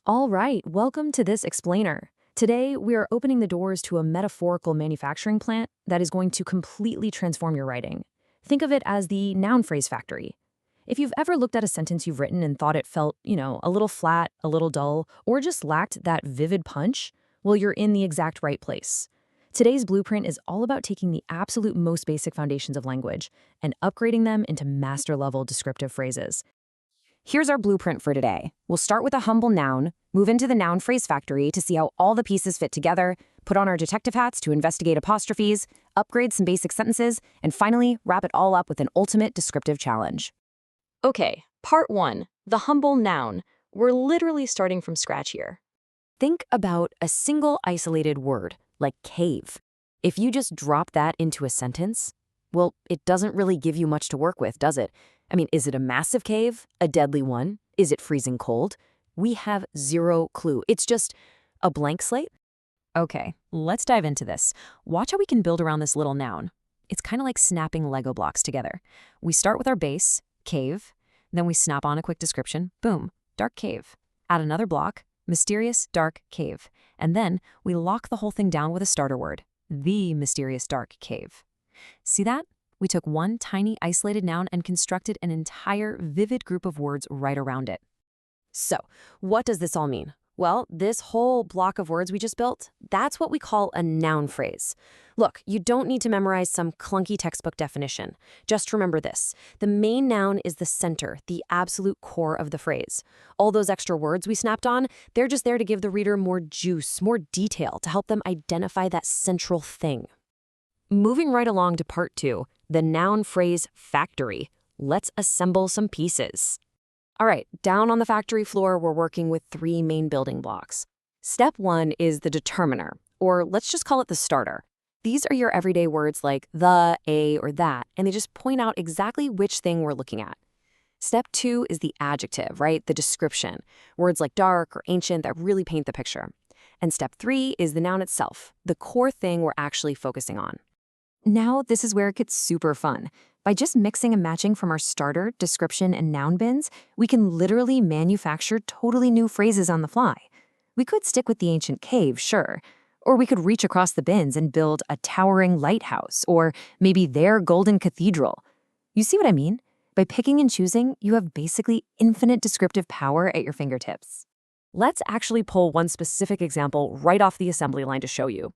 All right, welcome to this explainer. Today, we are opening the doors to a metaphorical manufacturing plant that is going to completely transform your writing. Think of it as the noun phrase factory. If you've ever looked at a sentence you've written and thought it felt, a little flat, a little dull, or just lacked that vivid punch, well, you're in the exact right place. Today's blueprint is all about taking the absolute most basic foundations of language and upgrading them into master-level descriptive phrases. Here's our blueprint for today. We'll start with a humble noun, move into the noun phrase factory to see how all the pieces fit together, put on our detective hats to investigate apostrophes, upgrade some basic sentences, and finally wrap it all up with an ultimate descriptive challenge. Okay, part one, the humble noun. We're literally starting from scratch here. Think about a single isolated word, like cave. If you just drop that into a sentence, well, it doesn't really give you much to work with, does it? Is it a massive cave? A deadly one? Is it freezing cold? We have zero clue. It's just a blank slate? Okay, let's dive into this. Watch how we can build around this little noun. It's kind of like snapping Lego blocks together. We start with our base, cave, then we snap on a quick description, boom, dark cave. Add another block, mysterious dark cave. And then we lock the whole thing down with a starter word, the mysterious dark cave. See that? We took one tiny isolated noun and constructed an entire vivid group of words right around it. So, what does this all mean? Well, this whole block of words we just built, that's what we call a noun phrase. Look, you don't need to memorize some clunky textbook definition. Just remember this. The main noun is the center, the absolute core of the phrase. All those extra words we snapped on, they're just there to give the reader more juice, more detail, to help them identify that central thing. Moving right along to part two, the noun phrase factory. Let's assemble some pieces. All right, down on the factory floor, we're working with three main building blocks. Step one is the determiner, or let's just call it the starter. These are your everyday words like the, a, or that, and they just point out exactly which thing we're looking at. Step two is the adjective, right? The description. Words like dark or ancient that really paint the picture. And step three is the noun itself, the core thing we're actually focusing on. Now, this is where it gets super fun. By just mixing and matching from our starter, description, and noun bins, we can literally manufacture totally new phrases on the fly. We could stick with the ancient cave, sure. Or we could reach across the bins and build a towering lighthouse, or maybe their golden cathedral. You see what I mean? By picking and choosing, you have basically infinite descriptive power at your fingertips. Let's actually pull one specific example right off the assembly line to show you.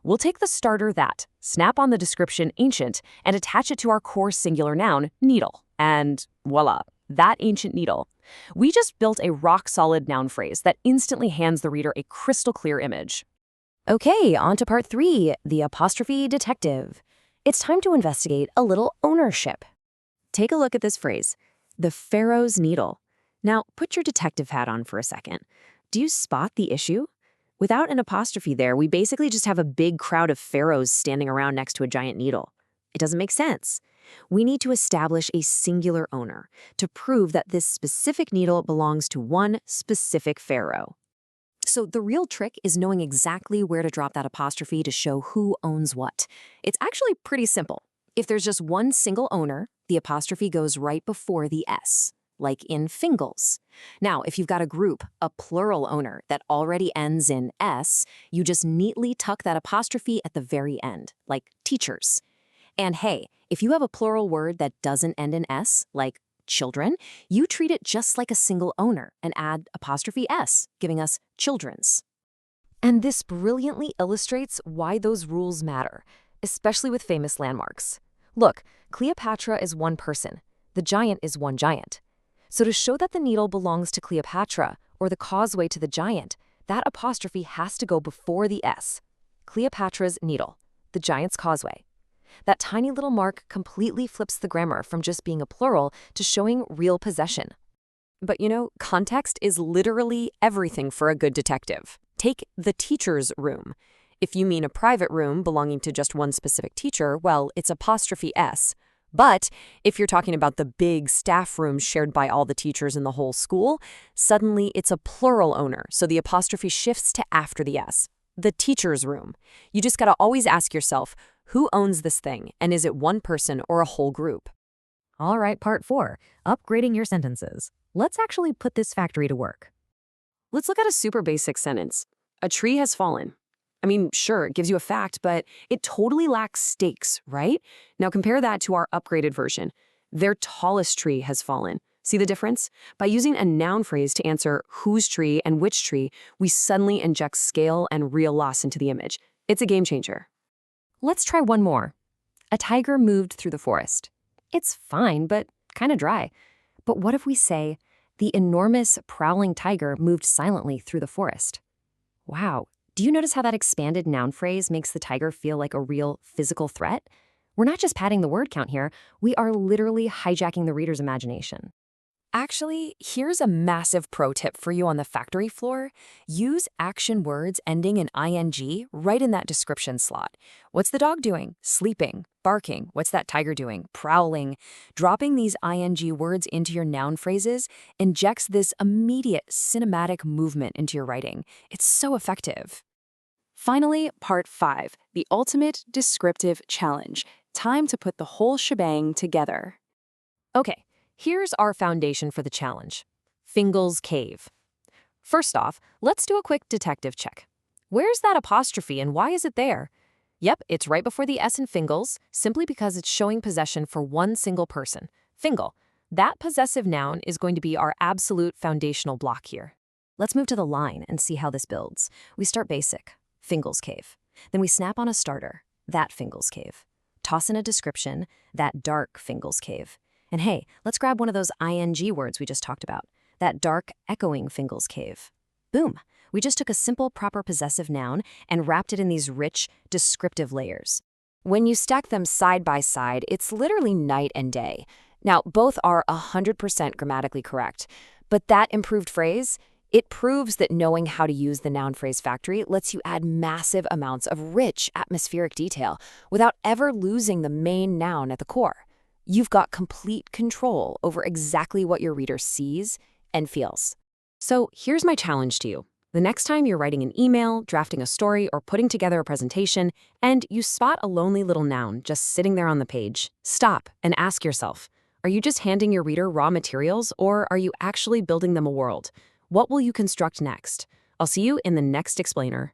We'll take the starter that, snap on the description ancient, and attach it to our core singular noun, needle. And voila, that ancient needle. We just built a rock-solid noun phrase that instantly hands the reader a crystal-clear image. Okay, on to part three, the apostrophe detective. It's time to investigate a little ownership. Take a look at this phrase, the Pharaoh's needle. Now, put your detective hat on for a second. Do you spot the issue? Without an apostrophe there, we basically just have a big crowd of pharaohs standing around next to a giant needle. It doesn't make sense. We need to establish a singular owner to prove that this specific needle belongs to one specific pharaoh. So the real trick is knowing exactly where to drop that apostrophe to show who owns what. It's actually pretty simple. If there's just one single owner, the apostrophe goes right before the S, like in Fingles. Now, if you've got a group, a plural owner, that already ends in S, you just neatly tuck that apostrophe at the very end, like teachers. And hey, if you have a plural word that doesn't end in S, like children, you treat it just like a single owner and add apostrophe S, giving us children's. And this brilliantly illustrates why those rules matter, especially with famous landmarks. Look, Cleopatra is one person. The giant is one giant. So to show that the needle belongs to Cleopatra, or the causeway to the giant, that apostrophe has to go before the S. Cleopatra's needle, the giant's causeway. That tiny little mark completely flips the grammar from just being a plural to showing real possession. But context is literally everything for a good detective. Take the teacher's room. If you mean a private room belonging to just one specific teacher, well, it's apostrophe S. But if you're talking about the big staff room shared by all the teachers in the whole school, suddenly it's a plural owner, so the apostrophe shifts to after the S. The teacher's room. You just gotta always ask yourself, who owns this thing, and is it one person or a whole group? All right, part four, upgrading your sentences. Let's actually put this factory to work. Let's look at a super basic sentence. A tree has fallen. I mean, sure, it gives you a fact, but it totally lacks stakes, right? Now compare that to our upgraded version. Their tallest tree has fallen. See the difference? By using a noun phrase to answer whose tree and which tree, we suddenly inject scale and real loss into the image. It's a game changer. Let's try one more. A tiger moved through the forest. It's fine, but kind of dry. But what if we say, the enormous, prowling tiger moved silently through the forest? Wow, do you notice how that expanded noun phrase makes the tiger feel like a real physical threat? We're not just padding the word count here, we are literally hijacking the reader's imagination. Actually, here's a massive pro tip for you on the factory floor. Use action words ending in ing right in that description slot. What's the dog doing? Sleeping. Barking. What's that tiger doing? Prowling. Dropping these ing words into your noun phrases injects this immediate cinematic movement into your writing. It's so effective. Finally, part 5, the ultimate descriptive challenge. Time to put the whole shebang together. Okay, here's our foundation for the challenge. Fingal's Cave. First off, let's do a quick detective check. Where's that apostrophe and why is it there? Yep, it's right before the S in Fingal's, simply because it's showing possession for one single person, Fingal. That possessive noun is going to be our absolute foundational block here. Let's move to the line and see how this builds. We start basic, Fingal's Cave. Then we snap on a starter, that Fingal's Cave. Toss in a description, that dark Fingal's Cave. And hey, let's grab one of those ing words we just talked about, that dark, echoing Fingal's Cave. Boom! We just took a simple, proper possessive noun and wrapped it in these rich, descriptive layers. When you stack them side by side, it's literally night and day. Now, both are 100% grammatically correct, but that improved phrase, it proves that knowing how to use the noun phrase factory lets you add massive amounts of rich atmospheric detail without ever losing the main noun at the core. You've got complete control over exactly what your reader sees and feels. So here's my challenge to you. The next time you're writing an email, drafting a story, or putting together a presentation, and you spot a lonely little noun just sitting there on the page, stop and ask yourself, are you just handing your reader raw materials, or are you actually building them a world? What will you construct next? I'll see you in the next explainer.